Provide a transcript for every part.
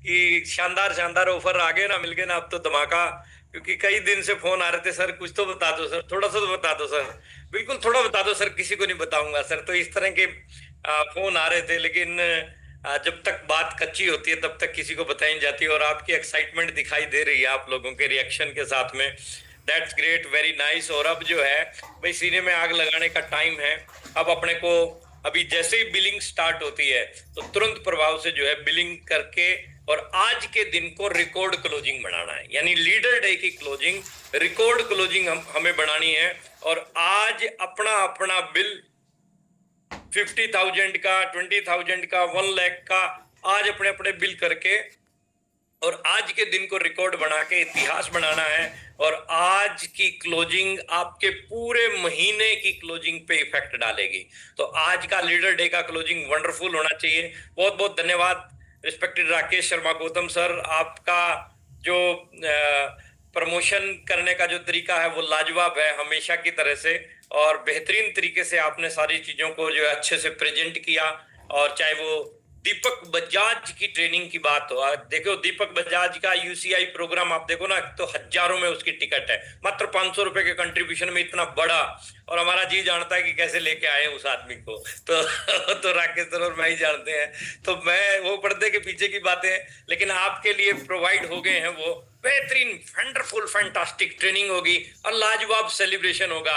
कि शानदार शानदार ऑफर आ गए ना, मिल गए ना, अब तो धमाका। क्योंकि कई दिन से फोन आ रहे थे, सर कुछ तो बता दो सर, थोड़ा सा तो बता दो सर। बिल्कुल थोड़ा बता दो सर, किसी को नहीं बताऊंगा सर। तो इस तरह के फोन आ रहे थे, लेकिन जब तक बात कच्ची होती है तब तक किसी को बताई नहीं जाती। और आपकी एक्साइटमेंट दिखाई दे रही है आप लोगों के रिएक्शन के साथ में। That's great, very nice. और अब जो है भाई, सीने में आग लगाने का टाइम है। अब अपने को अभी जैसे ही बिलिंग स्टार्ट होती है तो तुरंत प्रभाव से जो है बिलिंग करके और आज के दिन को रिकॉर्ड क्लोजिंग बनाना है। यानी लीडर डे की क्लोजिंग, रिकॉर्ड क्लोजिंग हमें बनानी है। और आज अपना अपना बिल 50,000 का, 20,000 का, 1 लाख का, आज अपने अपने बिल करके और आज के दिन को रिकॉर्ड बना के इतिहास बनाना है। और आज की क्लोजिंग आपके पूरे महीने की क्लोजिंग पे इफेक्ट डालेगी। तो आज का लीडर डे का क्लोजिंग वंडरफुल होना चाहिए। बहुत बहुत धन्यवाद रिस्पेक्टेड राकेश शर्मा गौतम सर। आपका जो प्रमोशन करने का जो तरीका है वो लाजवाब है हमेशा की तरह से। और बेहतरीन तरीके से आपने सारी चीजों को जो है अच्छे से प्रेजेंट किया। और चाहे वो दीपक बजाज की ट्रेनिंग की बात हो, देखो दीपक बजाज का यूसीआई प्रोग्राम आप देखो ना, तो हजारों में उसकी टिकट है, मात्र 500 रुपए के कंट्रीब्यूशन में इतना बड़ा। और हमारा जी जानता है कि कैसे लेके आए उस आदमी को। तो तो राकेश सर और मैं ही जानते हैं। तो मैं वो पर्दे के पीछे की बातें, लेकिन आपके लिए प्रोवाइड हो गए हैं वो बेहतरीन वंडरफुल फैंटास्टिक ट्रेनिंग होगी और लाजवाब सेलिब्रेशन होगा।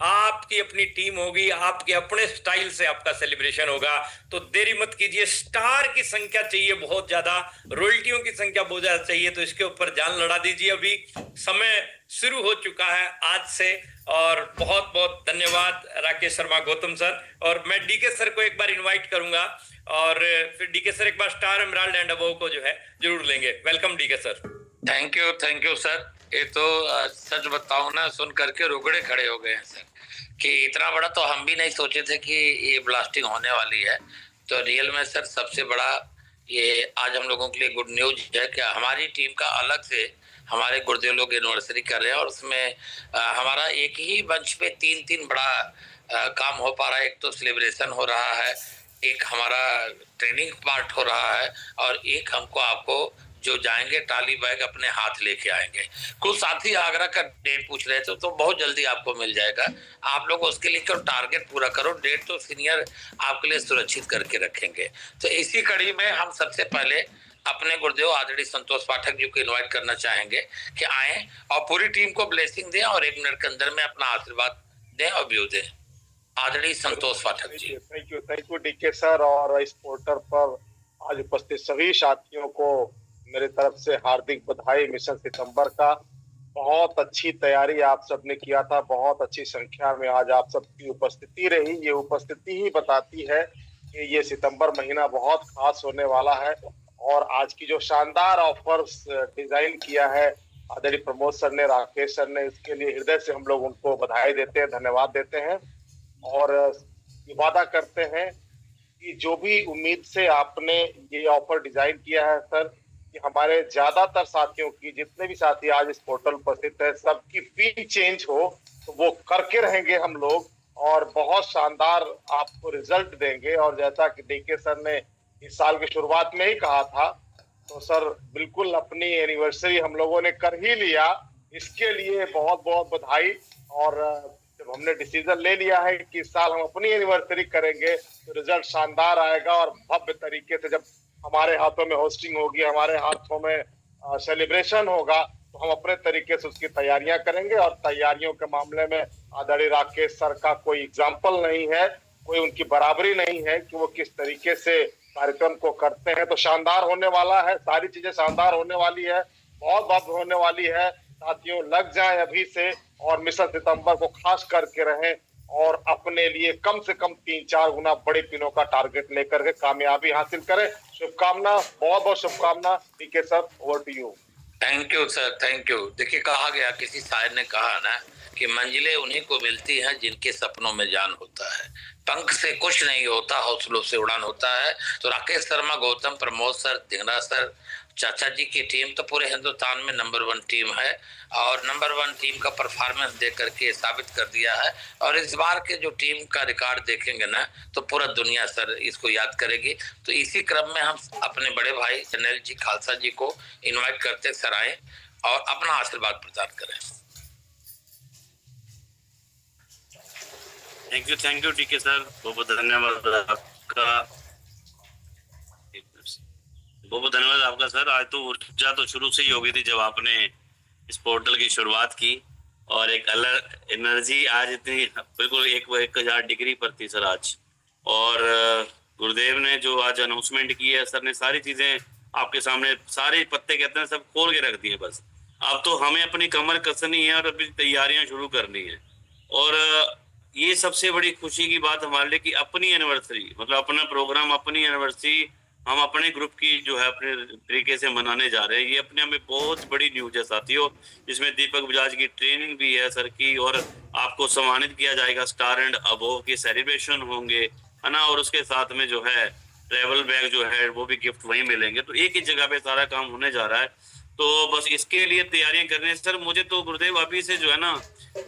आपकी अपनी टीम होगी, आपके अपने स्टाइल से आपका सेलिब्रेशन होगा। तो देरी मत कीजिए, स्टार की संख्या चाहिए बहुत ज्यादा, रॉयल्टियों की संख्या बहुत ज्यादा चाहिए। तो इसके ऊपर जान लड़ा दीजिए, अभी समय शुरू हो चुका है आज से। और बहुत बहुत धन्यवाद राकेश शर्मा गौतम सर। और मैं डीके सर को एक बार इनवाइट करूंगा और फिर डीके सर एक बार स्टार एमराल्ड एंड अबव को जो है जरूर लेंगे। Welcome DK sir. Thank you sir. ये तो सच बताऊं ना, सुन करके रोकड़े खड़े हो गए हैं सर, कि इतना बड़ा तो हम भी नहीं सोचे थे कि ये ब्लास्टिंग होने वाली है। तो रियल में सर सबसे बड़ा ये आज हम लोगों के लिए गुड न्यूज है कि हमारी टीम का अलग से हमारे गुरुदेव लोग एनिवर्सरी कर रहे हैं। और उसमें हमारा एक ही मंच पे तीन तीन बड़ा काम हो पा रहा है। एक तो सेलिब्रेशन हो रहा है, एक हमारा ट्रेनिंग पार्ट हो रहा है, और एक हमको आपको जो जाएंगे टाली बैग अपने हाथ लेके आएंगे। कुछ साथी आगरा का डेट पूछ रहे थे, तो बहुत जल्दी आपको मिल जाएगा। आप लोग उसके लिए क्यों टारगेट पूरा करो, डेट तो सीनियर आपके लिए सुरक्षित करके रखेंगे। तो इसी कड़ी में हम सबसे पहले अपने गुरुदेव आदरणीय संतोष पाठक जी को इन्वाइट करना चाहेंगे कि आए और पूरी टीम को ब्लेसिंग दें और 1 मिनट के अंदर में अपना आशीर्वाद दें और व्यू दें। आदरणीय Santosh Pathak ji. Thank you DK sir. और इस पोर्टल पर आज उपस्थित सभी साथियों को मेरी तरफ से हार्दिक बधाई। मिशन सितंबर का बहुत अच्छी तैयारी आप सबने किया था, बहुत अच्छी संख्या में आज आप सबकी उपस्थिति रही। ये उपस्थिति ही बताती है कि ये सितंबर महीना बहुत खास होने वाला है। और आज की जो शानदार ऑफर्स डिजाइन किया है आदरणीय प्रमोद सर ने, राकेश सर ने, इसके लिए हृदय से हम लोग उनको बधाई देते हैं, धन्यवाद देते हैं। और वादा करते हैं कि जो भी उम्मीद से आपने ये ऑफर डिजाइन किया है सर, कि हमारे ज्यादातर साथियों की, जितने भी साथी आज इस पोर्टल पर स्थित है, सबकी फी चेंज हो तो वो करके रहेंगे हम लोग और बहुत शानदार आपको रिजल्ट देंगे। और जैसा कि डीके सर ने इस साल की शुरुआत में ही कहा था, तो सर बिल्कुल अपनी एनिवर्सरी हम लोगों ने कर ही लिया। इसके लिए बहुत बहुत बधाई। और जब हमने डिसीजन ले लिया है कि इस साल हम अपनी एनिवर्सरी करेंगे तो रिजल्ट शानदार आएगा। और भव्य तरीके से जब हमारे हाथों में होस्टिंग होगी, हमारे हाथों में सेलिब्रेशन होगा, तो हम अपने तरीके से उसकी तैयारियां करेंगे। और तैयारियों के मामले में आदरणीय राकेश सर का कोई एग्जाम्पल नहीं है, कोई उनकी बराबरी नहीं है कि वो किस तरीके से कार्यक्रम को करते हैं। तो शानदार होने वाला है, सारी चीजें शानदार होने वाली है, बहुत भव्य होने वाली है। साथियों लग जाएं अभी से और मिशन सितंबर को खास करके रहें और अपने लिए कम से कम 3-4 गुना बड़े पिनों का टारगेट लेकर के कामयाबी हासिल करें। शुभकामना, बहुत बहुत शुभकामना। DK sir, over to you. Thank you sir, thank you. देखिए कहा गया, किसी शायर ने कहा ना कि मंजिलें उन्हीं को मिलती हैं जिनके सपनों में जान होता है। पंख से कुछ नहीं होता, हौसलों से उड़ान होता है। तो राकेश शर्मा, गौतम, प्रमोद सर, धिंगरा सर, चाचा जी की टीम तो पूरे हिंदुस्तान में नंबर 1 टीम है और नंबर 1 टीम का परफॉर्मेंस देख करके साबित कर दिया है। और इस बार के जो टीम का रिकॉर्ड देखेंगे ना तो पूरा दुनिया सर इसको याद करेगी। तो इसी क्रम में हम अपने बड़े भाई जनरल जी खालसा जी को इन्वाइट करते सर आए और अपना आशीर्वाद प्रदान करें। थैंक यू टीके सर, बहुत बहुत धन्यवाद आपका, बहुत धन्यवाद आपका सर। आज तो ऊर्जा तो शुरू से ही हो गई थी जब आपने इस पोर्टल की शुरुआत की और एक अलग एनर्जी आज इतनी बिल्कुल 1000 डिग्री पर थी सर आज। और गुरुदेव ने जो आज अनाउंसमेंट की है सर ने सारी चीजें आपके सामने, सारे पत्ते कहते हैं सब खोल के रख दिए। बस अब तो हमें अपनी कमर कसनी है और अपनी तैयारियां शुरू करनी है। और ये सबसे बड़ी खुशी की बात हमारे लिए कि अपनी एनिवर्सरी, मतलब अपना प्रोग्राम, अपनी एनिवर्सरी हम अपने ग्रुप की जो है अपने तरीके से मनाने जा रहे हैं। ये अपने हमें बहुत बड़ी न्यूज है साथियों, जिसमें दीपक बजाज की ट्रेनिंग भी है सर की, और आपको सम्मानित किया जाएगा, स्टार एंड अबोव के सेलिब्रेशन होंगे, है ना। और उसके साथ में जो है ट्रेवल बैग जो है वो भी गिफ्ट वहीं मिलेंगे। तो एक ही जगह पे सारा काम होने जा रहा है। तो बस इसके लिए तैयारियां करनी है सर। मुझे तो गुरुदेव अभी से जो है ना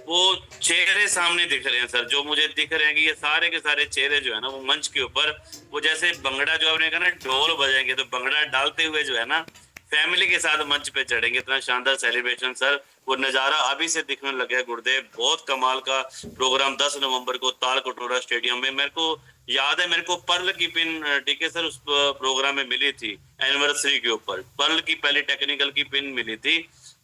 वो चेहरे सामने दिख रहे हैं सर, जो मुझे दिख रहे हैं कि ये सारे के सारे चेहरे जो है ना वो मंच के ऊपर वो जैसे भंगड़ा जो आपने कहा ना ढोल बजाएंगे, तो भंगड़ा डालते हुए जो है ना फैमिली के साथ मंच पे चढ़ेंगे। इतना शानदार सेलिब्रेशन सर, वो नजारा अभी से दिखने लगा है गुरुदेव। बहुत कमाल का प्रोग्राम 10 नवंबर को ताल कटोरा स्टेडियम में। मेरे को याद है, मेरे को पर्ल की पिन डीके सर उस प्रोग्राम में मिली थी एनिवर्सरी के ऊपर, पर्ल की पहली टेक्निकल की पिन मिली थी,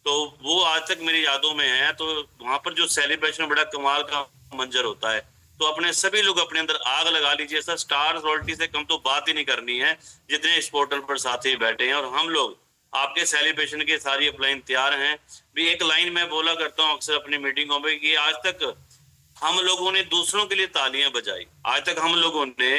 तो वो आज तक मेरी यादों में है। तो वहां पर जो सेलिब्रेशन बड़ा कमाल का मंजर होता है। तो अपने सभी लोग अपने अंदर आग लगा लीजिए सर। स्टार रॉयल्टी से कम तो बात ही नहीं करनी है जितने इस पोर्टल पर साथी बैठे हैं, और हम लोग आपके सेलिब्रेशन के सारी अपलाइन तैयार हैं। भी एक लाइन मैं बोला करता हूँ अक्सर अपनी मीटिंगों में कि आज तक हम लोगों ने दूसरों के लिए तालियां बजाई, आज तक हम लोगों ने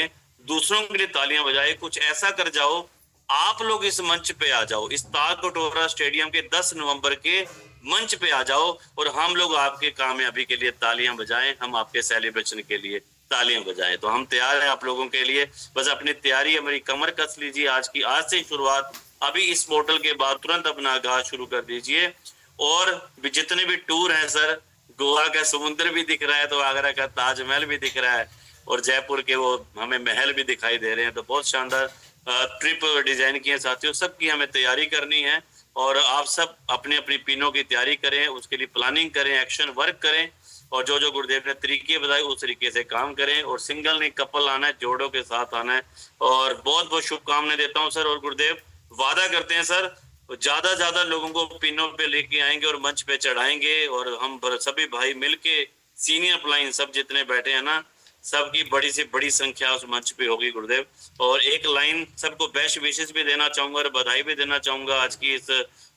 दूसरों के लिए तालियां बजाई। कुछ ऐसा कर जाओ, आप लोग इस मंच पे आ जाओ, इस ताल कटोरा स्टेडियम के 10 नवंबर के मंच पे आ जाओ और हम लोग आपके कामयाबी के लिए तालियां बजाएं, हम आपके सेलिब्रेशन के लिए तालियां बजाएं। तो हम तैयार हैं आप लोगों के लिए। बस अपनी तैयारी, हमारी कमर कस लीजिए। आज से ही शुरुआत, अभी इस पोर्टल के बाद तुरंत अपना आगाज शुरू कर दीजिए। और जितने भी टूर हैं सर, गोवा का समुद्र भी दिख रहा है, तो आगरा का ताजमहल भी दिख रहा है, और जयपुर के वो हमें महल भी दिखाई दे रहे हैं। तो बहुत शानदार ट्रिप डिजाइन किए साथियों। सबकी हमें तैयारी करनी है और आप सब अपनी अपनी पिनों की तैयारी करें, उसके लिए प्लानिंग करें, एक्शन वर्क करें, और जो जो गुरुदेव ने तरीके बताए उस तरीके से काम करें। और सिंगल नहीं, कपल आना है, जोड़ों के साथ आना है। और बहुत बहुत शुभकामनाएं देता हूं सर। और गुरुदेव वादा करते हैं सर, ज्यादा लोगों को पिनों पे लेके आएंगे और मंच पे चढ़ाएंगे, और हम सभी भाई मिलके सीनियर प्लाइन सब जितने बैठे हैं ना, सबकी बड़ी से बड़ी संख्या उस मंच पे होगी गुरुदेव। और एक लाइन सबको बेस्ट विशेष भी देना चाहूंगा और बधाई भी देना चाहूंगा आज की इस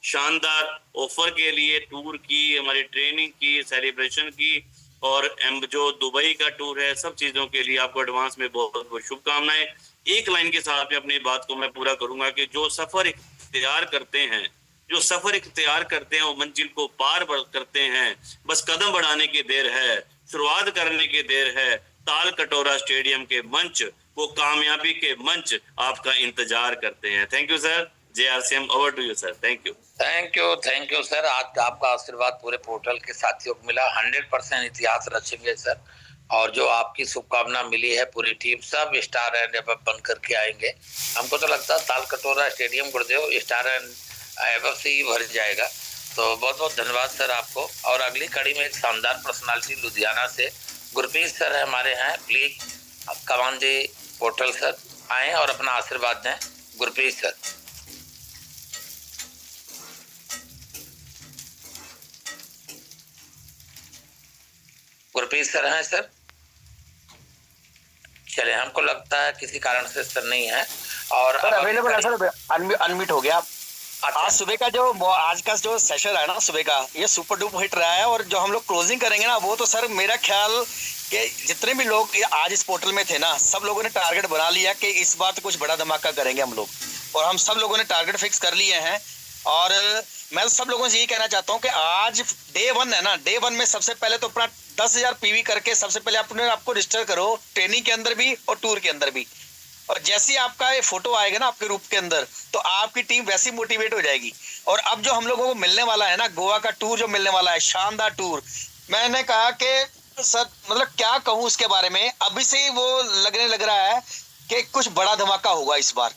शानदार ऑफर के लिए, टूर की, हमारी ट्रेनिंग की, सेलिब्रेशन की, और जो दुबई का टूर है, सब चीजों के लिए आपको एडवांस में बहुत बहुत शुभकामनाएं। एक लाइन के साथ में अपनी बात को मैं पूरा करूंगा कि जो सफर इख्तियार करते हैं, जो सफर इख्तियार करते हैं वो मंजिल को पार करते हैं। बस कदम बढ़ाने की देर है, शुरुआत करने की देर है। ताल कटोरा स्टेडियम के मंच, वो कामयाबी के मंच आपका इंतजार करते हैं। Thank you sir. JRCM, over to you sir. Thank you sir. आज आपका आशीर्वाद पूरे पोर्टल के साथियों को मिला। 100% इतिहास रचेंगे सर। और जो आपकी शुभकामना मिली है, पूरी टीम सब स्टार एंड एबव बन करके आएंगे। हमको तो लगता है ताल कटोरा stadium Gurudev star and above से ही भर जाएगा। तो बहुत बहुत धन्यवाद सर आपको। और अगली कड़ी में एक शानदार पर्सनालिटी लुधियाना से गुरप्रीत सर हमारे हैं। Please come on the portal sir, आए और अपना आशीर्वाद दें। गुरप्रीत सर। गुरप्रीत सर हैं सर? चले, हमको लगता है किसी कारण से सर नहीं है। और सर अवेलेबल है सर, अनम्यूट हो गया। अच्छा। आज सुबह का आज का जो सेशन है ना सुबह का, ये सुपर डुपर हिट रहा है। और जो हम लोग क्लोजिंग करेंगे ना, वो तो सर मेरा ख्याल कि जितने भी लोग आज इस पोर्टल में थे ना, सब लोगों ने टारगेट बना लिया कि इस बार तो कुछ बड़ा धमाका करेंगे हम लोग, और हम सब लोगों ने टारगेट फिक्स कर लिए हैं। और मैं सब लोगों से यही कहना चाहता हूँ कि आज डे 1 है ना, डे 1 में सबसे पहले तो अपना 10,000 पीवी करके सबसे पहले अपने आपको रजिस्टर करो, ट्रेनिंग के अंदर भी और टूर के अंदर भी। और जैसे ही आपका ये फोटो आएगा ना आपके ग्रुप के अंदर, तो आपकी टीम वैसी मोटिवेट हो जाएगी। और अब जो हम लोगों को मिलने वाला है ना, गोवा का टूर जो मिलने वाला है, शानदार टूर, मैंने कहा कि सर मतलब क्या कहूँ उसके बारे में, अभी से ही वो लगने लग रहा है कि कुछ बड़ा धमाका होगा इस बार।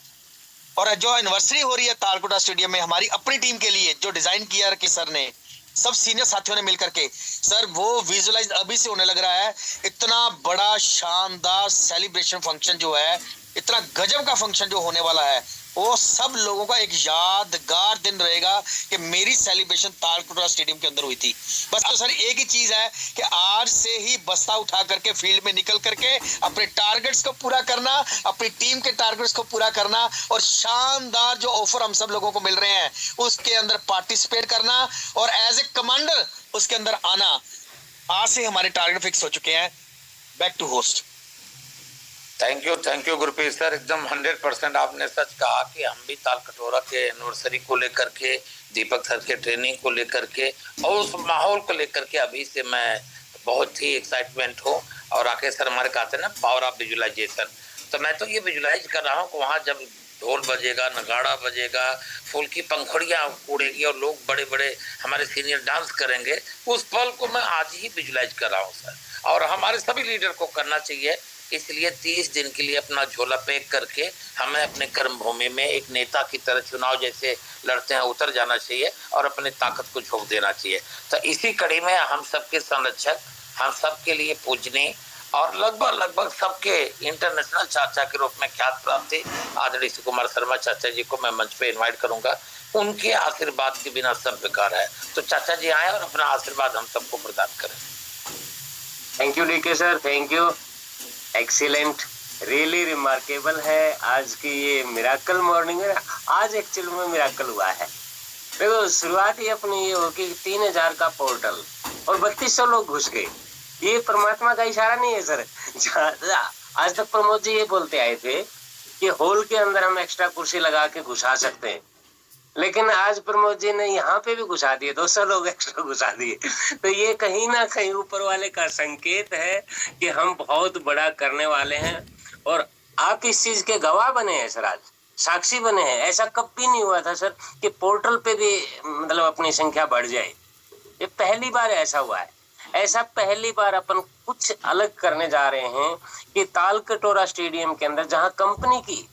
और जो एनिवर्सरी हो रही है तालकोटा स्टेडियम में हमारी अपनी टीम के लिए, जो डिजाइन किया कि सर ने, सब सीनियर साथियों ने मिलकर के, सर वो विजुअलाइज अभी से होने लग रहा है। इतना बड़ा शानदार सेलिब्रेशन फंक्शन जो है, इतना गजब का फंक्शन जो होने वाला है, वो सब लोगों का एक यादगार दिन रहेगा कि मेरी सेलिब्रेशन तालकोटा स्टेडियम के अंदर हुई थी। बस तो सर एक ही चीज है कि आज से ही बस्ता उठा करके फील्ड में निकल करके अपने टारगेट्स को पूरा करना, अपनी टीम के टारगेट्स को पूरा करना, और शानदार जो ऑफर हम सब लोगों को मिल रहे हैं उसके अंदर पार्टिसिपेट करना, और एज ए कमांडर उसके अंदर आना। आज से हमारे टारगेट फिक्स हो चुके हैं। Back to host. Thank you Gurpreet sir, एकदम 100% आपने सच कहा कि हम भी तालकटोरा के एनिवर्सरी को लेकर के, दीपक सर के ट्रेनिंग को लेकर के और उस माहौल को लेकर के अभी से मैं बहुत ही एक्साइटमेंट हूँ। और राकेश सर हमारे कहते हैं ना पावर ऑफ विजुअलाइजेशन, तो मैं तो ये विजुअलाइज कर रहा हूँ कि वहाँ जब ढोल बजेगा, नगाड़ा बजेगा, फूल की पंखुड़ियाँ उड़ेगी और लोग बड़े बड़े हमारे सीनियर डांस करेंगे, उस पल को मैं आज ही विजुअलाइज कर रहा हूँ सर। और हमारे सभी लीडर को करना चाहिए, इसलिए 30 दिन के लिए अपना झोला पैक करके हमें अपने कर्म भूमि में एक नेता की तरह चुनाव जैसे लड़ते हैं उतर जाना चाहिए और अपनी ताकत को झोंक देना चाहिए। तो इसी कड़ी में हम सबके संरक्षक, हम सबके लिए पूजनीय और लगभग सबके इंटरनेशनल चाचा के रूप में ख्यात प्राप्त थे आदरणीय सुकुमार शर्मा चाचा जी को मैं मंच पे इनवाइट करूंगा। उनके आशीर्वाद के बिना सब बेकार है, तो चाचा जी आए और अपना आशीर्वाद हम सबको प्रदान करें। Thank you DK sir, thank you, excellent, really remarkable है आज की ये मिराकल मॉर्निंग है। आज एक्चुअल में मिराकल हुआ है। देखो शुरुआत ही अपनी ये हो कि 3000 का पोर्टल और 3200 लोग घुस गए। ये परमात्मा का इशारा नहीं है सर। आज तक प्रमोद जी ये बोलते आए थे कि हॉल के अंदर हम एक्स्ट्रा कुर्सी लगा के घुसा सकते हैं, लेकिन आज प्रमोद जी ने यहाँ पे भी घुसा दिए, 200 लोग एक्स्ट्रा घुसा दिए। तो ये कहीं ना कहीं ऊपर वाले का संकेत है कि हम बहुत बड़ा करने वाले हैं। और आप इस चीज के गवाह बने हैं सर, आज साक्षी बने हैं। ऐसा कभी नहीं हुआ था सर कि पोर्टल पे भी मतलब अपनी संख्या बढ़ जाए। ये पहली बार ऐसा हुआ है। ऐसा पहली बार अपन कुछ अलग करने जा रहे हैं कि तालकटोरा स्टेडियम के अंदर जहाँ कंपनी की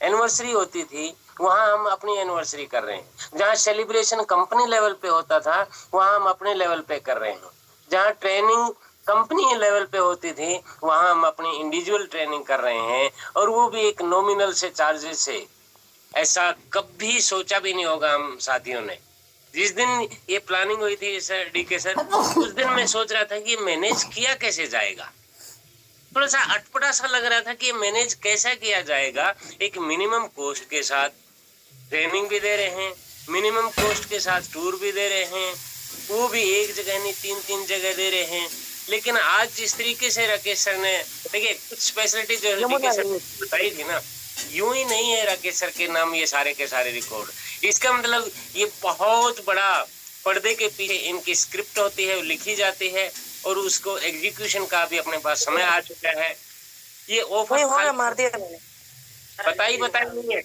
एनिवर्सरी होती थी वहां हम अपनी एनिवर्सरी कर रहे हैं। जहां सेलिब्रेशन कंपनी लेवल पे होता था वहां हम अपने लेवल पे कर रहे हैं। जहां ट्रेनिंग कंपनी लेवल पे होती थी वहां हम अपनी इंडिविजुअल ट्रेनिंग कर रहे हैं, और वो भी एक नॉमिनल से चार्जेस से। ऐसा कभी सोचा भी नहीं होगा हम साथियों ने। जिस दिन ये प्लानिंग हुई थी सर डीके सर, उस दिन मैं सोच रहा था कि मैनेज किया कैसे जाएगा। थोड़ा सा अटपटा सा लग रहा था कि मैनेज कैसा किया जाएगा। एक मिनिमम कॉस्ट के साथ ट्रेनिंग भी दे रहे हैं, मिनिमम कॉस्ट के साथ टूर भी दे रहे हैं, वो भी एक जगह नहीं 3-3 जगह दे रहे हैं। लेकिन आज जिस तरीके से राकेश सर ने, देखिए कुछ स्पेशलिटी जो राकेश सर ने बताई थी ना, यूं ही नहीं है राकेश सर के नाम ये सारे के सारे रिकॉर्ड। इसका मतलब ये बहुत बड़ा पर्दे के पीछे इनकी स्क्रिप्ट होती है, वो लिखी जाती है और उसको एग्जीक्यूशन का भी अपने पास समय आ चुका है। ये ऑफर मार दिया बताई नहीं है,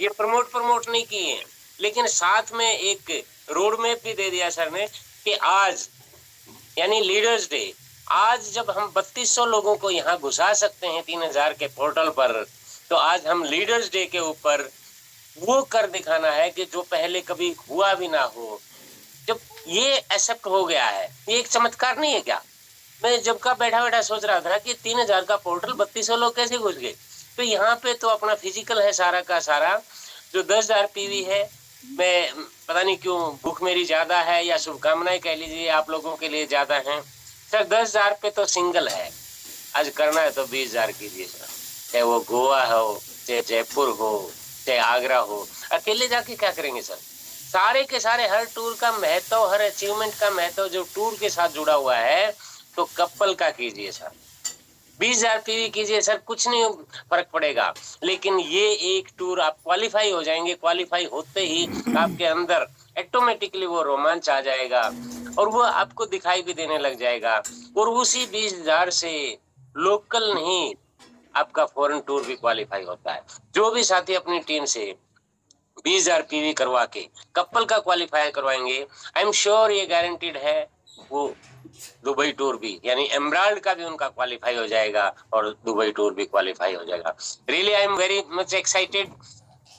ये प्रमोट नहीं किए, लेकिन साथ में एक रोड मैप भी दे दिया सर ने कि आज यानी लीडर्स डे, आज जब हम 3200 लोगों को यहाँ घुसा सकते हैं 3000 के पोर्टल पर, तो आज हम लीडर्स डे के ऊपर वो कर दिखाना है कि जो पहले कभी हुआ भी ना हो। जब ये एक्सेप्ट हो गया है, ये एक चमत्कार नहीं है क्या? मैं जब का बैठा सोच रहा था कि 3000 का पोर्टल 3200 लोग कैसे घुस गए। तो यहाँ पे तो अपना फिजिकल है सारा का सारा, जो 10,000 पीवी है। मैं पता नहीं क्यों भूख मेरी ज्यादा है या शुभकामनाएं कह लीजिए आप लोगों के लिए ज्यादा हैं सर। 10,000 पे तो सिंगल है, आज करना है तो 20,000 कीजिए सर। चाहे वो गोवा हो, चाहे जयपुर हो, चाहे आगरा हो, अकेले जाके क्या करेंगे सर? सारे के सारे हर टूर का महत्व, हर अचीवमेंट का महत्व जो टूर के साथ जुड़ा हुआ है, तो कपल का कीजिए सर, 20,000 पीवी कीजिए सर, कुछ नहीं फर्क पड़ेगा। लेकिन ये एक टूर आप क्वालिफाई हो जाएंगे, क्वालिफाई होते ही आपके अंदर ऑटोमेटिकली वो रोमांच आ जाएगा। और वो आपको दिखाई भी देने लग जाएगा। और उसी 20,000 से लोकल नहीं, आपका फॉरेन टूर भी क्वालिफाई होता है। जो भी साथी अपनी टीम से 20,000 पीवी करवा के कपल का क्वालिफाई करवाएंगे, आई एम श्योर, ये गारंटीड है, वो दुबई टूर भी यानी एमराल्ड का भी उनका क्वालिफाई हो जाएगा और दुबई टूर भी क्वालिफाई हो जाएगा। Really I am very much excited.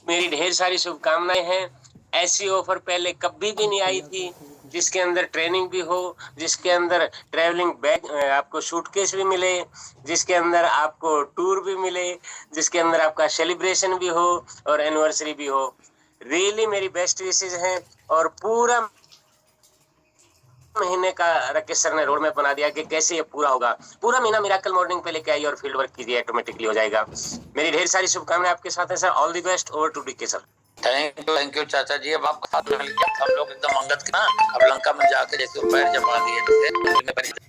मेरी ढेर सारी शुभकामनाएं हैं। ऐसी ऑफर पहले कभी भी नहीं आई थी, जिसके अंदर ट्रेनिंग भी हो, जिसके अंदर ट्रैवलिंग बैग, आपको सूटकेस भी मिले, जिसके अंदर आपको टूर भी मिले, जिसके अंदर आपका सेलिब्रेशन भी हो और एनिवर्सरी भी हो। रियली मेरी बेस्ट विशेज हैं। और पूरा महीने का राकेश सर ने रोड मैप बना दिया कि कैसे ये पूरा होगा। पूरा महीना मिराकल मॉर्निंग पे लेके आइए और फील्ड वर्क कीजिए, ऑटोमेटिकली हो जाएगा। मेरी ढेर सारी शुभकामनाएं आपके साथ है सर। All the best. Over to DK sir. Thank you चाचा जी। अब आपका साथ मिल गया, हम लोग एकदम अंगद के ना अब लंका में जाके जैसे पैर जमा दिए